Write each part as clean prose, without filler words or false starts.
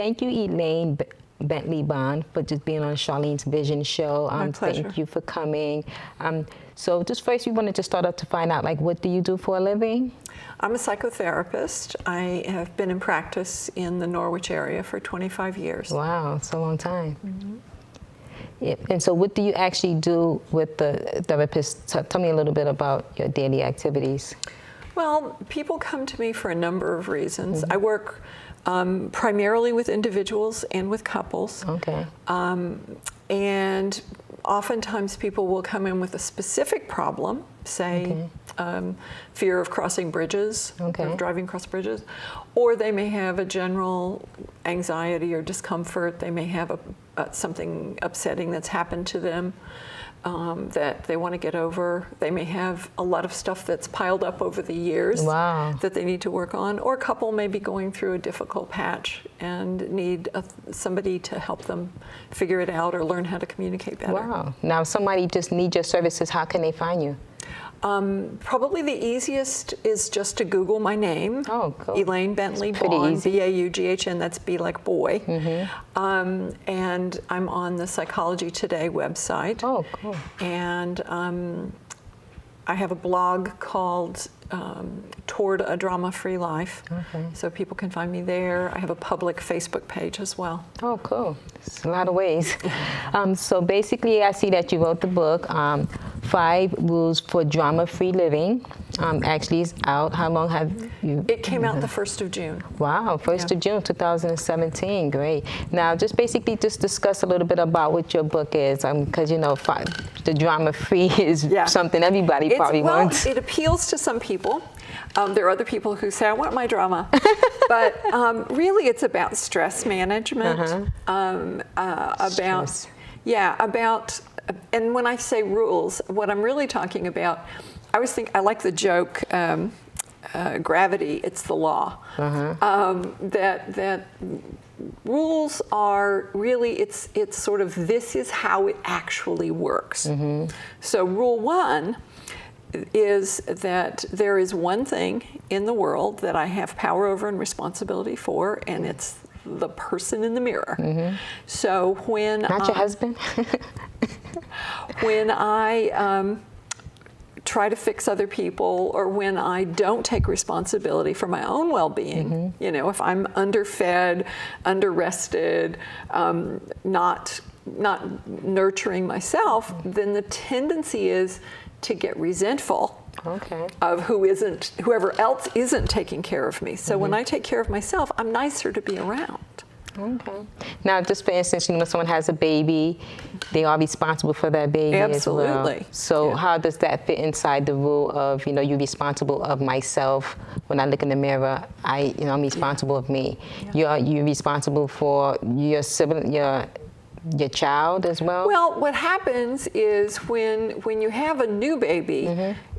thank you, Elaine Bentley Bond, for just being on Charlene's Vision Show. My pleasure. Thank you for coming. So just first, we wanted to start out to find out, like, what do you do for a living? I'm a psychotherapist. I have been in practice in the Norwich area for 25 years. Wow, it's a long time. Mm-hmm. Yeah. And so what do you actually do with the therapist? Tell me a little bit about your daily activities. Well, people come to me for a number of reasons. Mm-hmm. I work primarily with individuals and with couples. Okay. And oftentimes people will come in with a specific problem, say fear of crossing bridges, of driving across bridges, or they may have a general anxiety or discomfort. They may have something upsetting that's happened to them that they want to get over. They may have a lot of stuff that's piled up over the years that they need to work on, or a couple may be going through a difficult patch and need somebody to help them figure it out or learn how to communicate better. Wow. Now, if somebody just needs your services, how can they find you? Probably the easiest is just to Google my name. Oh, cool. Elaine Bentley Bond, B-A-U-G-H-N, that's B like boy. Mm-hmm. And I'm on the Psychology Today website. Oh, cool. And I have a blog called Toward a Drama-Free Life. Okay. So people can find me there. I have a public Facebook page as well. Oh, cool. It's a lot of ways. So basically, I see that you wrote the book, 5 Rules for Drama-Free Living. Actually, it's out. How long have you? It came out the 1st of June. Wow, 1st of June, 2017. Great. Now, just basically just discuss a little bit about what your book is, because, you know, the drama-free is something everybody probably wants. It appeals to some people. There are other people who say, I want my drama. But really, it's about stress management, and when I say rules, what I'm really talking about, I like the joke, gravity, it's the law. That rules are really, it's sort of, this is how it actually works. So rule 1 is that there is one thing in the world that I have power over and responsibility for, and it's the person in the mirror. So when not your husband. When I try to fix other people, or when I don't take responsibility for my own well-being, you know, if I'm underfed, under-rested, not nurturing myself, then the tendency is to get resentful of whoever else isn't taking care of me. So when I take care of myself, I'm nicer to be around. Okay. Now, just for instance, you know, when someone has a baby, they are responsible for that baby as well. Absolutely. So how does that fit inside the rule of, you know, you're responsible of myself? When I look in the mirror, I'm responsible of me. You're responsible for your sibling, your child as well? Well, what happens is when you have a new baby,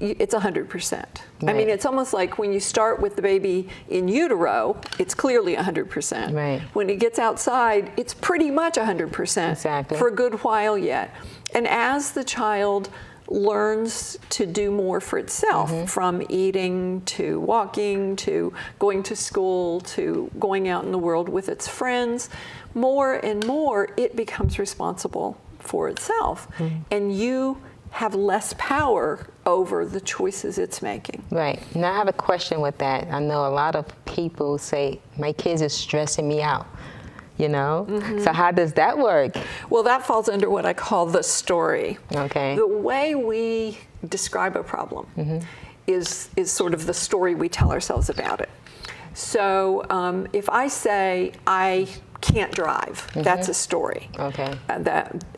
it's 100%. Right. I mean, it's almost like when you start with the baby in utero, it's clearly 100%. Right. When it gets outside, it's pretty much 100% for a good while yet. And as the child learns to do more for itself, from eating to walking to going to school to going out in the world with its friends, more and more it becomes responsible for itself. And you have less power over the choices it's making. Right. Now I have a question with that. I know a lot of people say, my kids are stressing me out. You know? So how does that work? Well, that falls under what I call the story. Okay. The way we describe a problem is sort of the story we tell ourselves about it. So if I say, I can't drive, that's a story. Okay.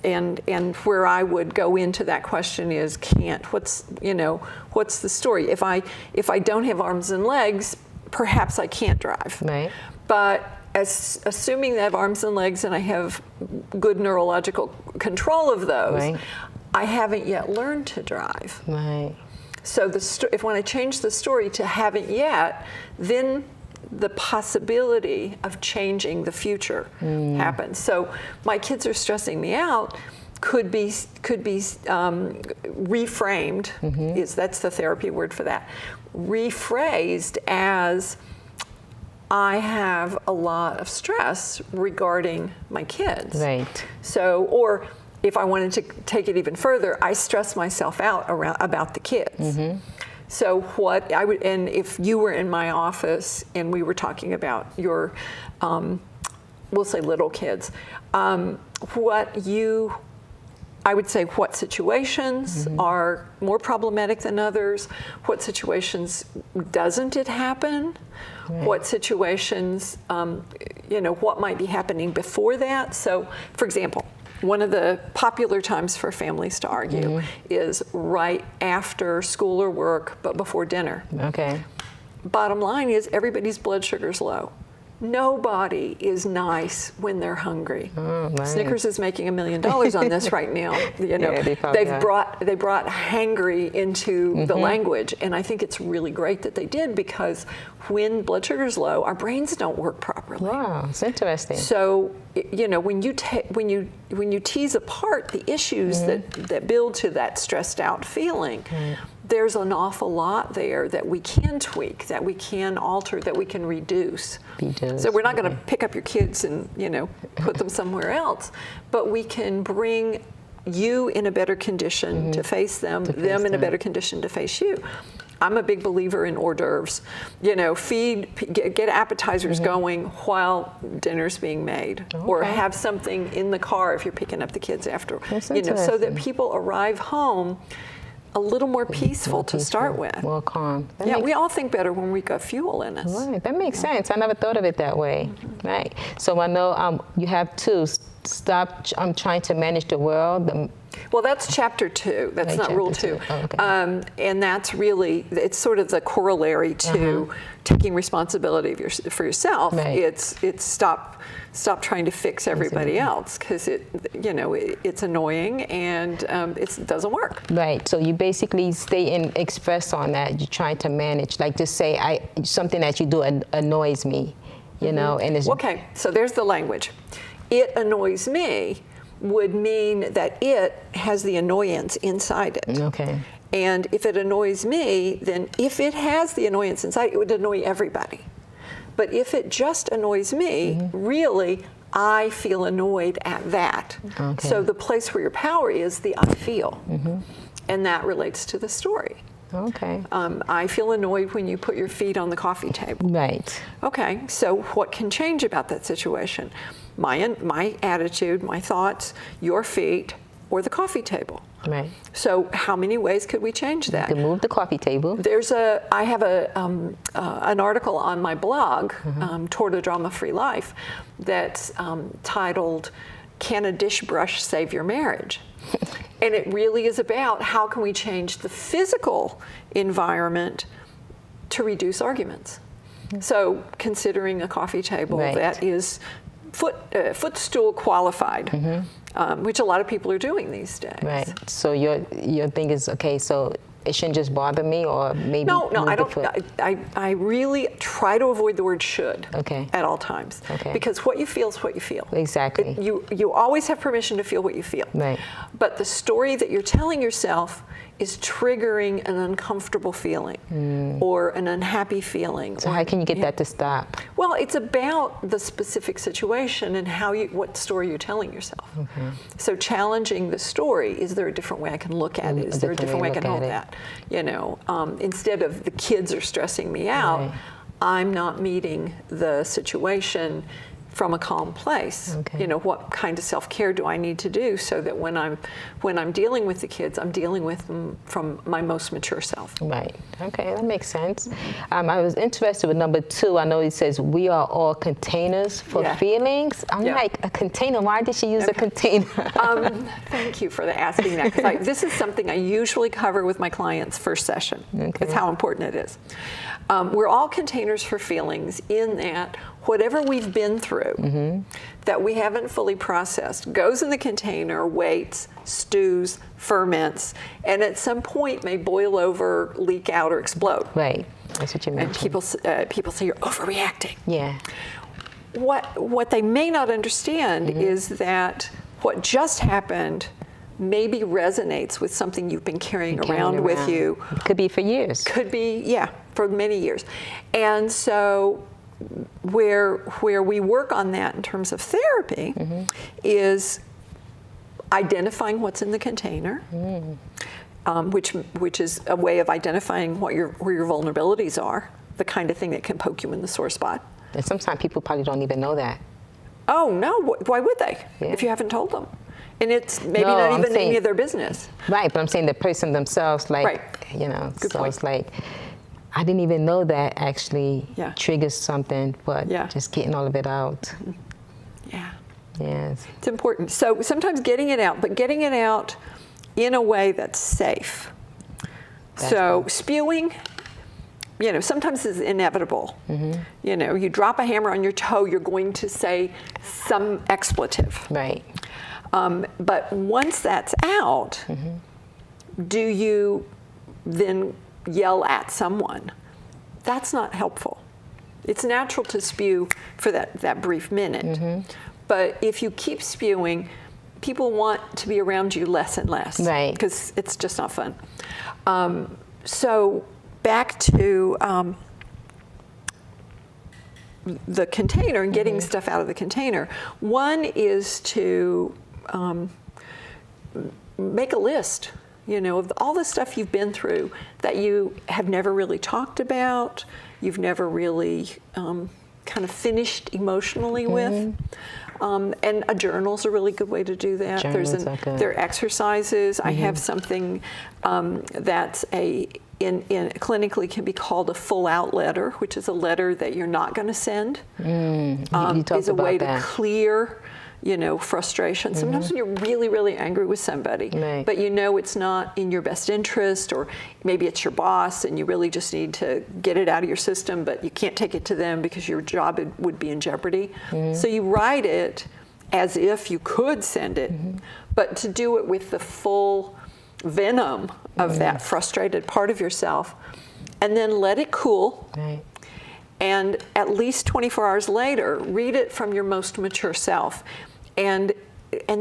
And where I would go into that question is can't. What's the story? If I don't have arms and legs, perhaps I can't drive. Right. But assuming that I have arms and legs and I have good neurological control of those, I haven't yet learned to drive. Right. So when I change the story to haven't yet, then the possibility of changing the future happens. So my kids are stressing me out could be reframed. That's the therapy word for that. Rephrased as, I have a lot of stress regarding my kids. Right. So, or if I wanted to take it even further, I stress myself out about the kids. So what I would, and if you were in my office and we were talking about your, we'll say little kids, I would say what situations are more problematic than others, what situations doesn't it happen, what situations, what might be happening before that. So, for example, one of the popular times for families to argue is right after school or work, but before dinner. Okay. Bottom line is everybody's blood sugar's low. Nobody is nice when they're hungry. Oh, right. Snickers is making $1 million on this right now. Yeah, they brought hangry into the language, and I think it's really great that they did, because when blood sugar's low, our brains don't work properly. Wow, it's interesting. So, when you tease apart the issues that build to that stressed out feeling, there's an awful lot there that we can tweak, that we can alter, that we can reduce. So we're not going to pick up your kids and put them somewhere else, but we can bring you in a better condition to face them, them in a better condition to face you. I'm a big believer in hors d'oeuvres. Get appetizers going while dinner's being made, or have something in the car if you're picking up the kids after. So that people arrive home a little more peaceful to start with. More calm. We all think better when we got fuel in us. Right, that makes sense. I never thought of it that way. Right. So I know you have two. Stop. I'm trying to manage the world. Well, that's chapter 2. That's not rule 2. Oh, okay. And that's really, it's sort of the corollary to taking responsibility for yourself. Right. It's stop trying to fix everybody else, because it's annoying and it doesn't work. Right. So you basically stay and express on that. You're trying to manage, like just say something that you do annoys me, and it's okay. So there's the language. It annoys me would mean that it has the annoyance inside it. Okay. And if it annoys me, then if it has the annoyance inside, it would annoy everybody. But if it just annoys me, really, I feel annoyed at that. Okay. So the place where your power is the I feel. And that relates to the story. Okay. I feel annoyed when you put your feet on the coffee table. Right. Okay, so what can change about that situation? My attitude, my thoughts, your feet, or the coffee table. Right. So how many ways could we change that? You can move the coffee table. I have an article on my blog, Toward a Drama-Free Life, that's titled, Can a Dish Brush Save Your Marriage? And it really is about how can we change the physical environment to reduce arguments. So considering a coffee table that is footstool qualified, which a lot of people are doing these days. Right. So your thing is, okay, so it shouldn't just bother me, or maybe No, I don't. I really try to avoid the word should at all times. Okay. Because what you feel is what you feel. Exactly. You always have permission to feel what you feel. Right. But the story that you're telling yourself is triggering an uncomfortable feeling or an unhappy feeling. So how can you get that to stop? Well, it's about the specific situation and what story you're telling yourself. Okay. So challenging the story, is there a different way I can look at it? Is there a different way I can hold that? Instead of the kids are stressing me out, I'm not meeting the situation from a calm place. Okay. What kind of self-care do I need to do so that when I'm dealing with the kids, I'm dealing with them from my most mature self. Right. Okay, that makes sense. I was interested with number 2. I know it says we are all containers for feelings. I'm like, a container? Why did she use a container? Thank you for asking that, because this is something I usually cover with my clients first session. That's how important it is. We're all containers for feelings, in that whatever we've been through that we haven't fully processed goes in the container, waits, stews, ferments, and at some point may boil over, leak out, or explode. Right. That's what you mentioned. And people say you're overreacting. Yeah. What they may not understand is that what just happened maybe resonates with something you've been carrying around with you. It could be for years. Could be, for many years. And so where we work on that in terms of therapy is identifying what's in the container, which is a way of identifying where your vulnerabilities are, the kind of thing that can poke you in the sore spot. And sometimes people probably don't even know that. Oh, no, why would they if you haven't told them? And it's maybe not even any of their business. Right, but I'm saying the person themselves, like, you know, Good so point. it's like, I didn't even know that actually triggers something, but just getting all of it out. Yeah. Yes. It's important. So sometimes getting it out, but getting it out in a way that's safe. So spewing, you know, sometimes is inevitable. You know, you drop a hammer on your toe, you're going to say some expletive. Right. But once that's out, do you then yell at someone? That's not helpful. It's natural to spew for that brief minute. But if you keep spewing, people want to be around you less and less. Right. Because it's just not fun. So back to the container and getting stuff out of the container. One is to make a list, you know, of all the stuff you've been through that you have never really talked about, you've never really kind of finished emotionally with. And a journal's a really good way to do that. There are exercises. I have something that's clinically can be called a full out letter, which is a letter that you're not going to send. Is a way to clear, you know, frustration. Sometimes when you're really, really angry with somebody, but you know it's not in your best interest, or maybe it's your boss and you really just need to get it out of your system, but you can't take it to them because your job would be in jeopardy. So you write it as if you could send it, but to do it with the full venom of that frustrated part of yourself, and then let it cool. And at least 24 hours later, read it from your most mature self, and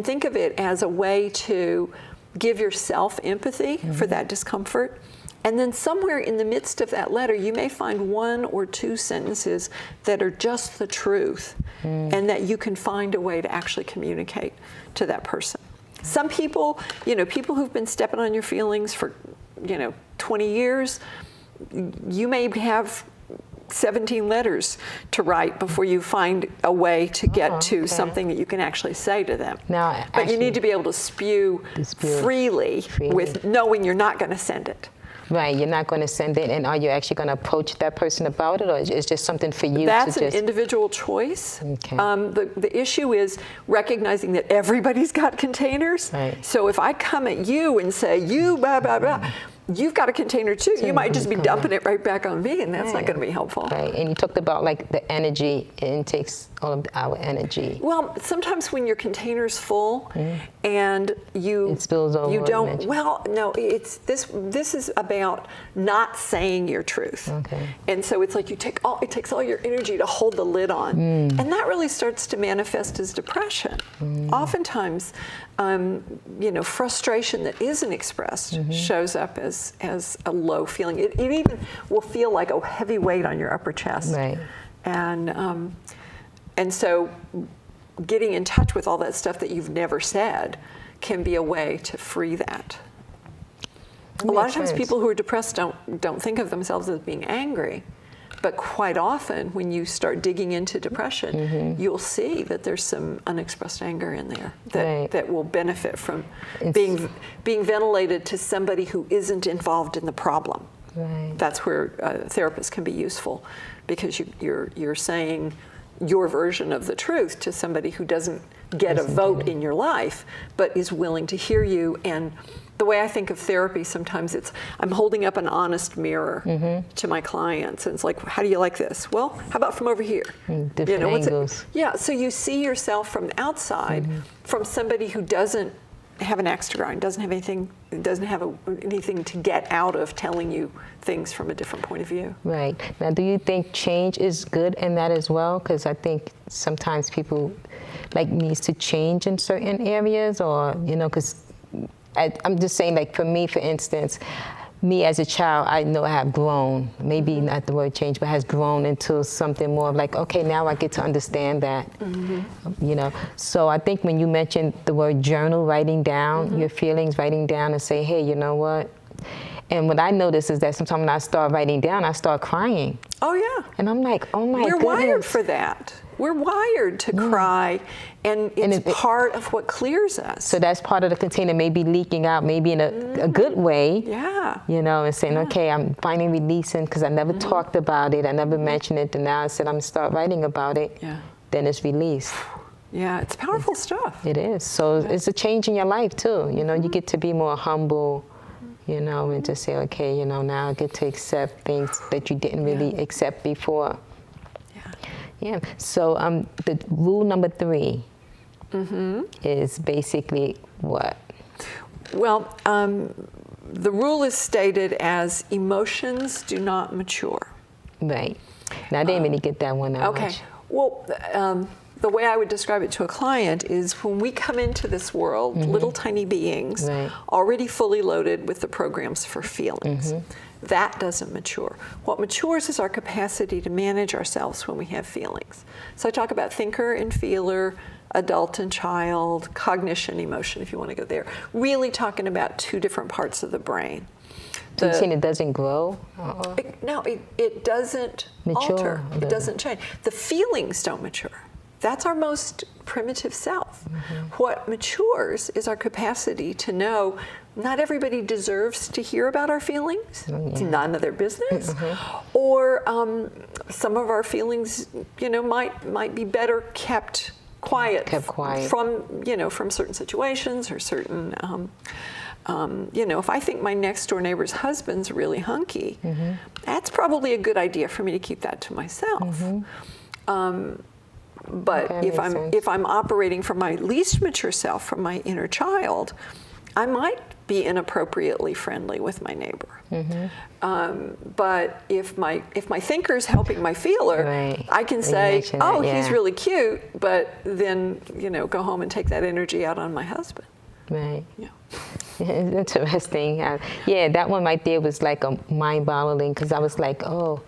think of it as a way to give yourself empathy for that discomfort. And then somewhere in the midst of that letter, you may find one or two sentences that are just the truth, and that you can find a way to actually communicate to that person. Some people, you know, people who've been stepping on your feelings for, you know, 20 years, you may have 17 letters to write before you find a way to get to something that you can actually say to them. But you need to be able to spew freely with knowing you're not going to send it. Right, you're not going to send it, and are you actually going to approach that person about it, or is it just something for you That's to just... an individual choice. The issue is recognizing that everybody's got containers. So if I come at you and say, you blah, blah, blah, you've got a container too. You might just be dumping it right back on me, and that's not going to be helpful. Right, and you talked about like the energy, it takes all of our energy. Well, sometimes when your container's full and it spills over. You don't. Well, no, it's this is about not saying your truth. And so it's like it takes all your energy to hold the lid on, and that really starts to manifest as depression. Oftentimes, you know, frustration that isn't expressed shows up as a low feeling. It even will feel like a heavy weight on your upper chest. And so getting in touch with all that stuff that you've never said can be a way to free that. A lot of times people who are depressed don't think of themselves as being angry, but quite often when you start digging into depression, you'll see that there's some unexpressed anger in there that will benefit from being ventilated to somebody who isn't involved in the problem. That's where therapists can be useful, because you're saying your version of the truth to somebody who doesn't get a vote in your life, but is willing to hear you. And the way I think of therapy, sometimes I'm holding up an honest mirror to my clients, and it's like, how do you like this? Well, how about from over here? Different angles. So you see yourself from the outside, from somebody who doesn't have an axe to grind, doesn't have anything to get out of telling you things from a different point of view. Right. Now, do you think change is good in that as well? Because I think sometimes people needs to change in certain areas, or, you know, because I'm just saying, like, for me, for instance, me as a child, I know I have grown, maybe not the word change, but has grown into something more of like, okay, now I get to understand that, you know. So I think when you mentioned the word journal, writing down your feelings, writing down and say, hey, you know what? And what I notice is that sometimes when I start writing down, I start crying. Oh, yeah. And I'm like, oh my We're goodness. wired for that. We're wired to cry, and it's part of what clears us. So that's part of the container, maybe leaking out, maybe in a good way. Yeah. You know, and saying, okay, I'm finally releasing, because I never talked about it, I never mentioned it, and now I said I'm going to start writing about it. Yeah. Then it's released. Yeah, it's powerful stuff. It is. So it's a change in your life, too. You know, you get to be more humble, you know, and to say, okay, you know, now I get to accept things that you didn't really accept before. Yeah. So the rule number 3 is basically what? Well, the rule is stated as emotions do not mature. Right. Now, I didn't really get that one out. Okay. Well, the way I would describe it to a client is when we come into this world, little tiny beings, already fully loaded with the programs for feelings. That doesn't mature. What matures is our capacity to manage ourselves when we have feelings. So I talk about thinker and feeler, adult and child, cognition, emotion, if you want to go there. Really talking about 2 different parts of the brain. So you're saying it doesn't grow? It doesn't alter. It doesn't change. The feelings don't mature. That's our most primitive self. What matures is our capacity to know not everybody deserves to hear about our feelings. It's none of their business. Or some of our feelings, you know, might be better kept quiet. From, you know, from certain situations or certain, you know, if I think my next door neighbor's husband's really hunky, that's probably a good idea for me to keep that to myself. But if I'm operating from my least mature self, from my inner child, I might be inappropriately friendly with my neighbor. But if my thinker's helping my feeler, I can say, oh, he's really cute, but then, you know, go home and take that energy out on my husband. Right. Yeah. Interesting. Yeah, that one right there was like a mind-boggling, because I was like, oh,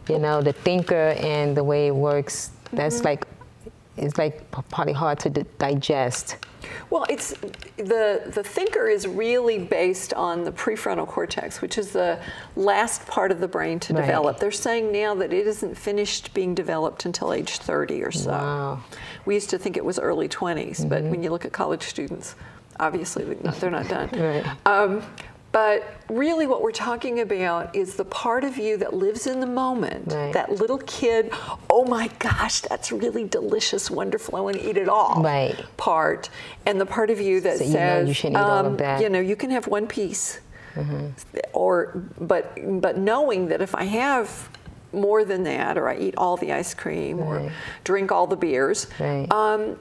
you know, the thinker and the way it works, that's like, it's like probably hard to digest. Well, it's the thinker is really based on the prefrontal cortex, which is the last part of the brain to develop. They're saying now that it isn't finished being developed until age 30 or so. Wow. We used to think it was early 20s, but when you look at college students, obviously they're not done. But really what we're talking about is the part of you that lives in the moment, that little kid, oh my gosh, that's really delicious, wonderful, I want to eat it all part. And the part of you that so says, you know you shouldn't eat all of that. You know, you can have one piece. But knowing that if I have more than that, or I eat all the ice cream, or drink all the beers, then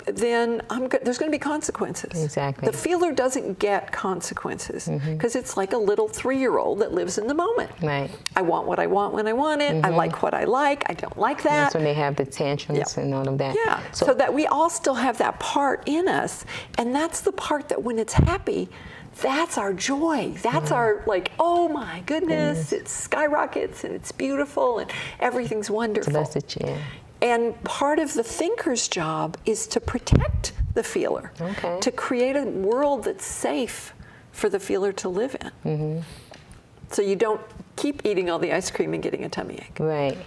there's going to be consequences. Exactly. The feeler doesn't get consequences because it's like a little 3-year-old that lives in the moment. I want what I want when I want it. I like what I like. I don't like that. That's when they have the tantrums and all of that. Yeah. So that we all still have that part in us, and that's the part that when it's happy, that's our joy. That's our, like, oh my goodness, it skyrockets and it's beautiful and everything's wonderful. So that's the chair. And part of the thinker's job is to protect the feeler, to create a world that's safe for the feeler to live in. So you don't keep eating all the ice cream and getting a tummy ache. Right.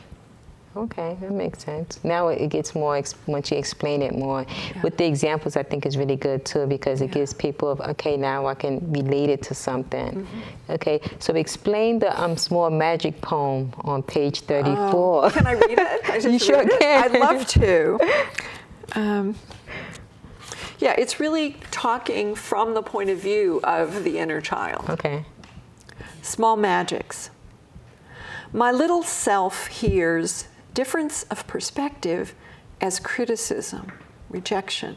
Okay, that makes sense. Now it gets more, once you explain it more. With the examples, I think is really good too, because it gives people, okay, now I can relate it to something. Okay, so explain the small magic poem on page 34. Can I read it? You sure can. I'd love to. Yeah, it's really talking from the point of view of the inner child. Okay. Small magics. My little self hears difference of perspective as criticism, rejection.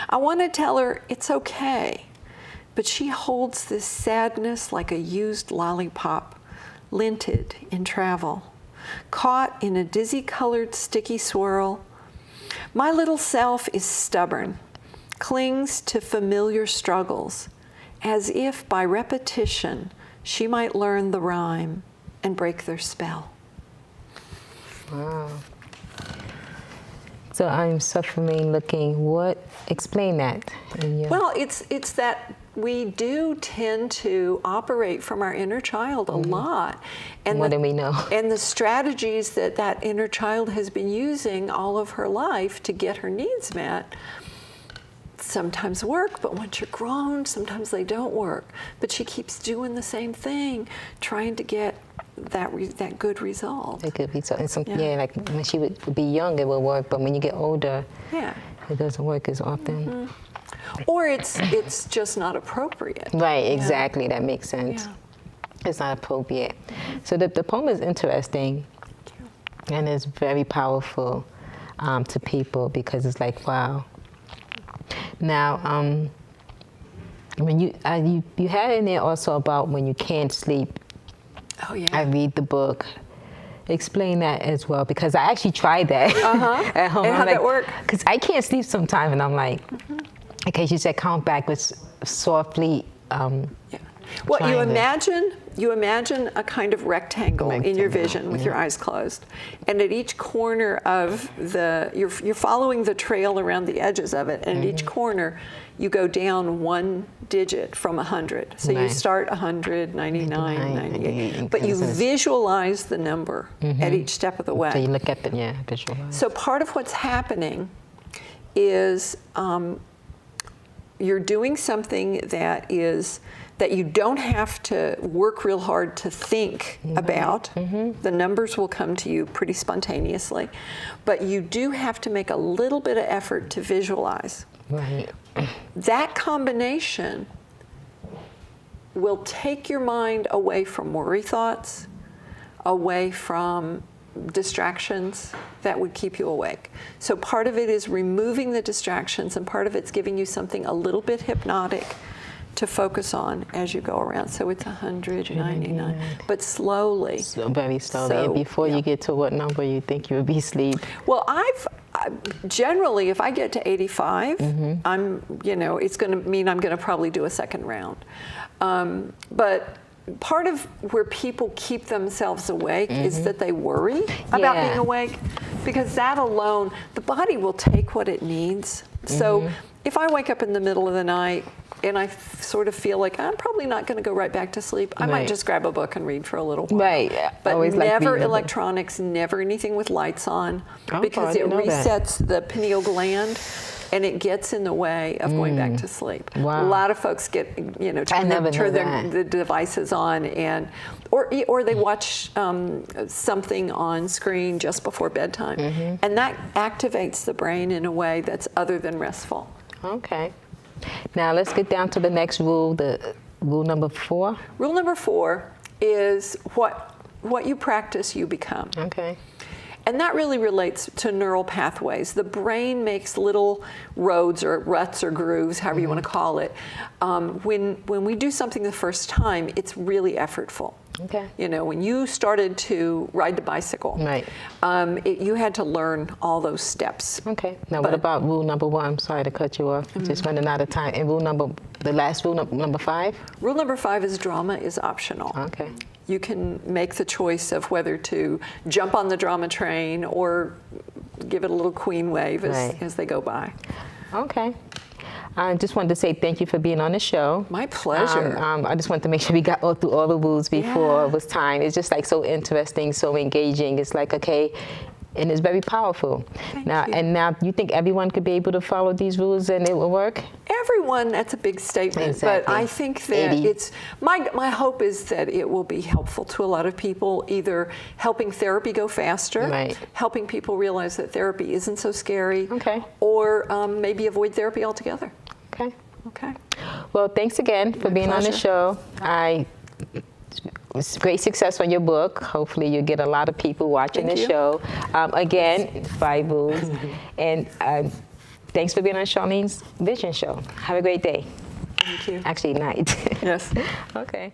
I want to tell her it's okay, but she holds this sadness like a used lollipop, linted in travel, caught in a dizzy-colored sticky swirl. My little self is stubborn, clings to familiar struggles, as if by repetition she might learn the rhyme and break their spell. Wow. So I'm suffering, looking. Explain that. Well, it's that we do tend to operate from our inner child a lot. And More than we know. And the strategies that inner child has been using all of her life to get her needs met sometimes work, but once you're grown, sometimes they don't work. But she keeps doing the same thing, trying to get that good result. It could be so. Like when she would be young, it would work, but when you get older, it doesn't work as often. Or it's just not appropriate. Right, exactly. That makes sense. Yeah. It's not appropriate. So the poem is interesting, and it's very powerful to people because it's like, wow. Now, when you had in there also about when you can't sleep. Oh yeah. I read the book. Explain that as well, because I actually tried that at home. And how'd that work? Because I can't sleep sometimes, and I'm like, okay, she said count backwards softly. Well, you imagine a kind of rectangle in your vision with your eyes closed, and at each corner of you're following the trail around the edges of it, and at each corner you go down one digit from 100. So you start 100, 99, 98, but you visualize the number at each step of the way. So you look at the visualize. So part of what's happening is you're doing something that you don't have to work real hard to think about. The numbers will come to you pretty spontaneously, but you do have to make a little bit of effort to visualize. Right. That combination will take your mind away from worry thoughts, away from distractions that would keep you awake. So part of it is removing the distractions, and part of it's giving you something a little bit hypnotic to focus on as you go around. So it's 199, but slowly. So very slowly. And before you get to what number you think you would be asleep? Well, generally, if I get to 85, it's going to mean I'm going to probably do a second round. But part of where people keep themselves awake is that they worry about being awake, because that alone, the body will take what it needs. So if I wake up in the middle of the night and I sort of feel like I'm probably not going to go right back to sleep, I might just grab a book and read for a little while. Right. But never electronics, never anything with lights on, because it resets the pineal gland and it gets in the way of going back to sleep. Wow. A lot of folks get, turn the devices on, or they watch something on screen just before bedtime, and that activates the brain in a way that's other than restful. Okay. Now let's get down to the next rule, the rule number 4. Rule number 4 is what you practice, you become. Okay. And that really relates to neural pathways. The brain makes little roads or ruts or grooves, however you want to call it. When we do something the first time, it's really effortful. Okay. When you started to ride the bicycle, you had to learn all those steps. Okay. Now, what about rule number 1? I'm sorry to cut you off. Just running out of time. And the last rule, number 5? Rule number 5 is drama is optional. Okay. You can make the choice of whether to jump on the drama train or give it a little queen wave as they go by. Okay. I just wanted to say thank you for being on the show. My pleasure. I just wanted to make sure we got through all the rules before it was time. It's just like so interesting, so engaging. It's like, okay, and it's very powerful. Now, you think everyone could be able to follow these rules and it will work? Everyone, that's a big statement. Exactly. But I think that it's, my hope is that it will be helpful to a lot of people, either helping therapy go faster, helping people realize that therapy isn't so scary, or maybe avoid therapy altogether. Okay. Well, thanks again for being on the show. Great success on your book. Hopefully you get a lot of people watching the show. Again, 5 rules. And thanks for being on Charlene's Vision Show. Have a great day. Thank you. Actually, night. Yes. Okay.